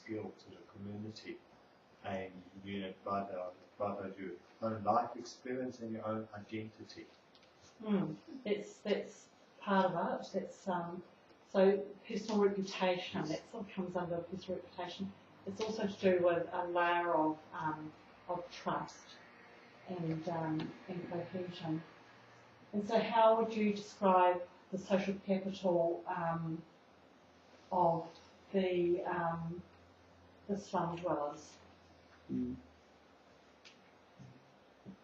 skill to the community, and rather your own life experience and your own identity. That's part of it. That's so personal reputation. That sort of comes under personal reputation. It's also to do with a layer of trust and cohesion. And so, how would you describe the social capital of the slum dwellers?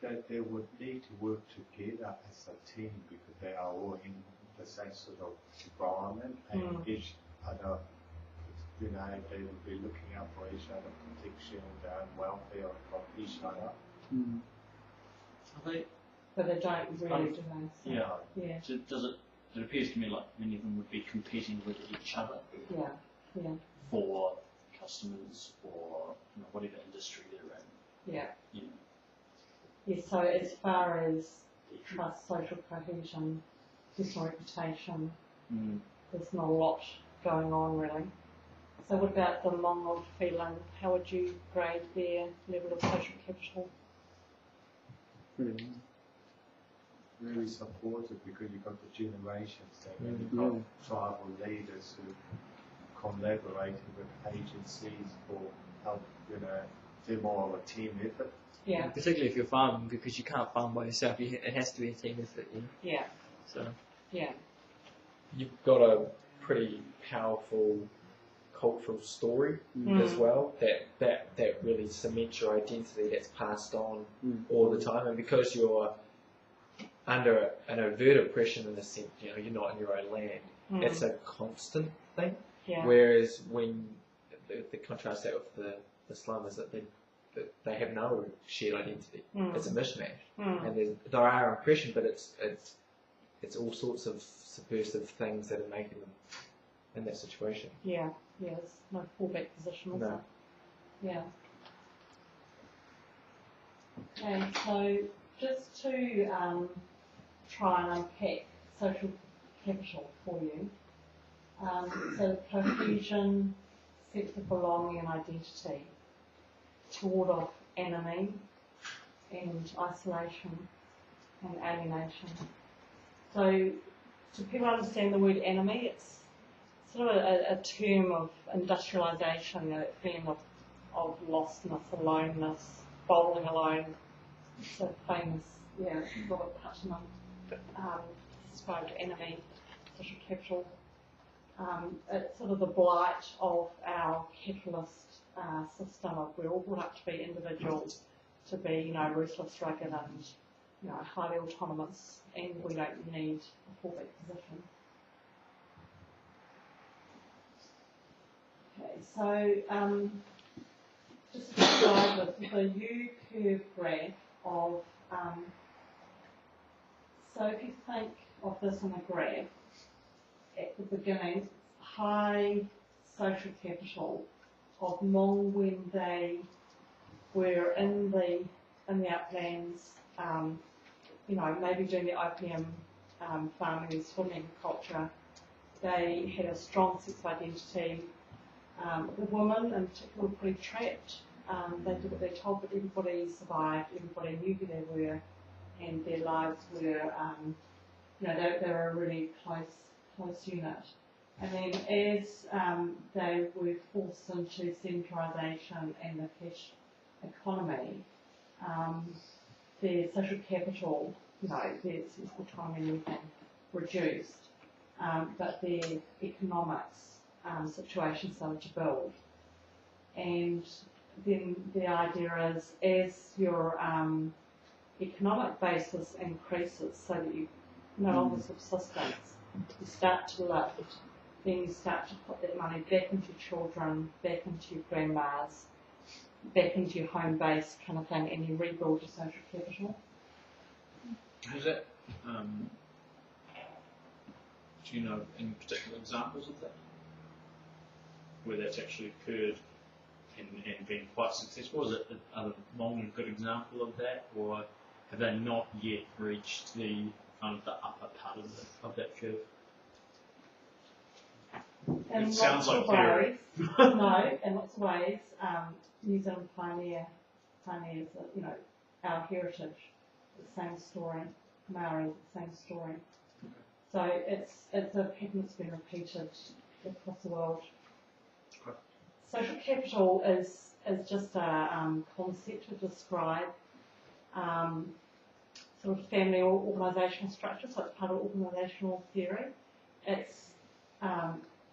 That they would need to work together as a team because they are all in the same sort of environment, and each other, they will be looking out for each other, protection, their own welfare of each other. Are they? But they don't really, do they? So, yeah. So it appears to me like many of them would be competing with each other. Yeah. For customers or whatever industry they're in. Yeah. You know. Yeah, so as far as trust, social cohesion, personal reputation, there's not a lot going on really. So what about the Hmong feeling? How would you grade their level of social capital? Really supportive because you've got the generations there, and you've got tribal leaders who collaborated with agencies for help, they're more of a team effort. Yeah. Particularly if you're farming, because you can't farm by yourself. It has to be a team effort. Yeah. So. Yeah. You've got a pretty powerful cultural story as well that really cements your identity. That's passed on all the time, and because you're under an overt oppression in a sense, you're not in your own land. It's a constant thing. Yeah. Whereas when the contrast that with the slum is that they have no shared identity. It's a mishmash, and there are oppression, but it's all sorts of subversive things that are making them in that situation. Yeah. Yeah. There's no fallback position, is there? Yeah. Okay. So just to try and unpack social capital for you. So cohesion, sense of belonging and identity, toward off enemy and isolation and alienation. So do people understand the word enemy? It's sort of a term of industrialisation, that feeling of lostness, aloneness, bowling alone. It's a famous, Robert Putnam described enemy, social capital. It's sort of the blight of our capitalist system of we're all brought up to be individuals, to be, ruthless, rugged and, highly autonomous, and we don't need a fallback position. Okay, so just to describe this, the U-curve graph of, so if you think of this in a graph, at the beginning, high social capital of Hmong when they were in the uplands, maybe doing the opium farming and swimming culture. They had a strong sense of identity. The women in particular were pretty trapped. They did what they told, but everybody survived. Everybody knew who they were, and their lives were, they were a really close unit. And then as they were forced into centralisation and the cash economy, their social capital, their sense of autonomy and everything reduced, but their economics situation started to build. And then the idea is, as your economic basis increases so that you no longer subsistence, you start to lift, then you start to put that money back into children, back into your grandmas, back into your home base kind of thing, and you rebuild your social capital. Is that, do you know any particular examples of that? Where that's actually occurred and been quite successful? Are the Hmong a good example of that, or have they not yet reached the kind of the upper part of that curve? In It sounds lots like of theory. ways, no, in lots of ways, New Zealand pioneers, our heritage, the same story. Maori, the same story. So it's a pattern that's been repeated across the world. Okay. Social capital is just a concept to describe sort of family or organisational structure, so it's part of organisational theory. It's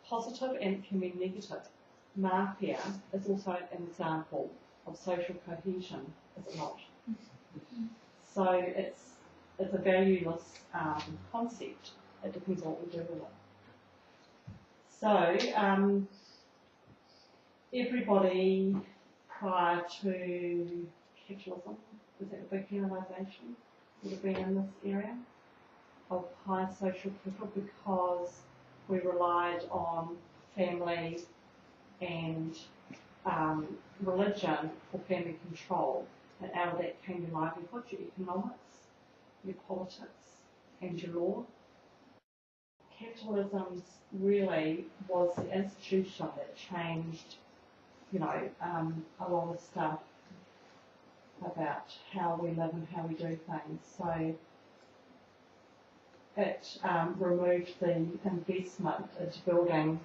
positive and it can be negative. Mafia is also an example of social cohesion, is it not? So it's a valueless concept. It depends on what we do with it. So everybody prior to capitalism, was that a big generalisation, would have been in this area of high social capital because we relied on family and religion for family control, and out of that came your livelihood, your economics, your politics, and your law. Capitalism really was the institution that changed, a lot of stuff about how we live and how we do things. So it removed the investment into building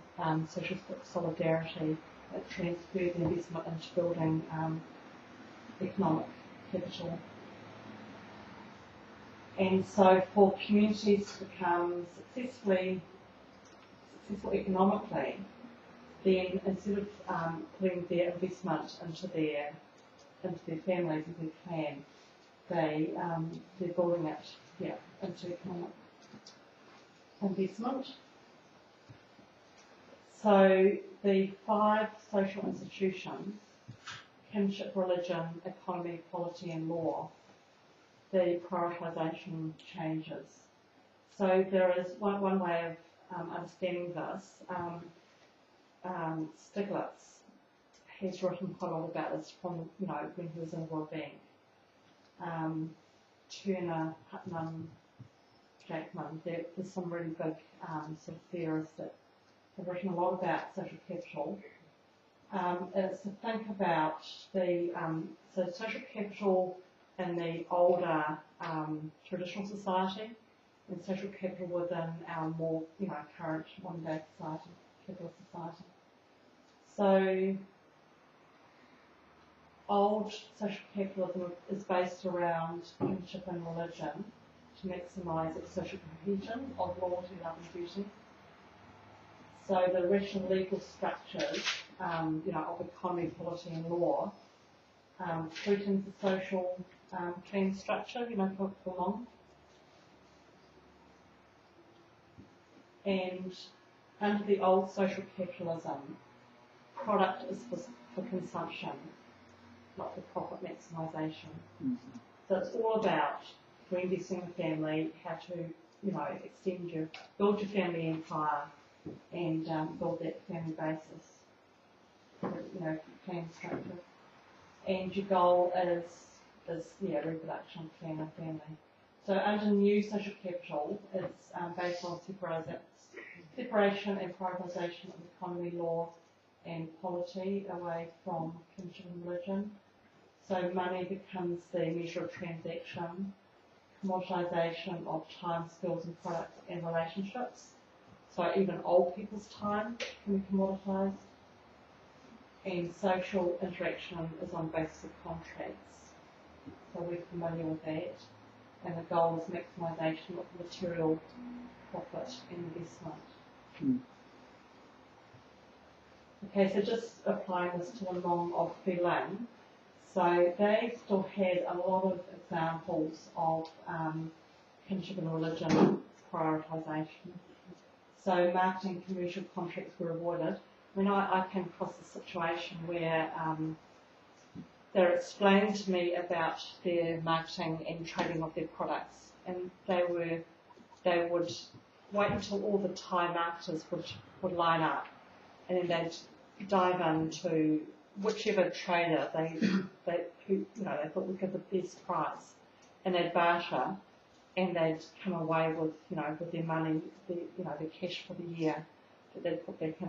social solidarity. It transferred the investment into building economic capital. And so for communities to become successful economically, then instead of putting their investment into their families and their clan, they're building it into economic investment. So the 5 social institutions, kinship, religion, economy, polity and law, the prioritisation changes. So there is one way of understanding this. Stiglitz has written quite a lot about this from, when he was in the World Bank. Turner, Putnam, Jackman, there's some really big sort of theorists that have written a lot about social capital. It's to think about so social capital in the older traditional society and social capital within our more current modern day society, capitalist society. So old social capitalism is based around kinship and religion to maximise its social cohesion of loyalty, love and duty. So the rational legal structures of economy, polity and law threatens the social clan structure, for long. And under the old social capitalism, product is for consumption, not for profit maximisation. Mm-hmm. So it's all about reinvesting in the family, how to, build your family empire and build that family basis, clan structure. And your goal is reproduction, clan and family. So under new social capital, it's based on separation and prioritisation of economy, law and polity away from kinship and religion. So money becomes the measure of transaction, commoditisation of time, skills and products and relationships. So even old people's time can be commoditised. And social interaction is on the basis of contracts. So we're familiar with that. And the goal is maximisation of material profit and investment. Mm. Okay, so just applying this to the Rung of feeling. So they still had a lot of examples of kinship and religion prioritisation. So marketing commercial contracts were avoided. When I came across a situation where they're explaining to me about their marketing and trading of their products, and they would wait until all the Thai marketers would line up, and then they'd dive into whichever trader they thought would give the best price, and they'd barter, and they'd come away with with their money, their cash for the year, that they can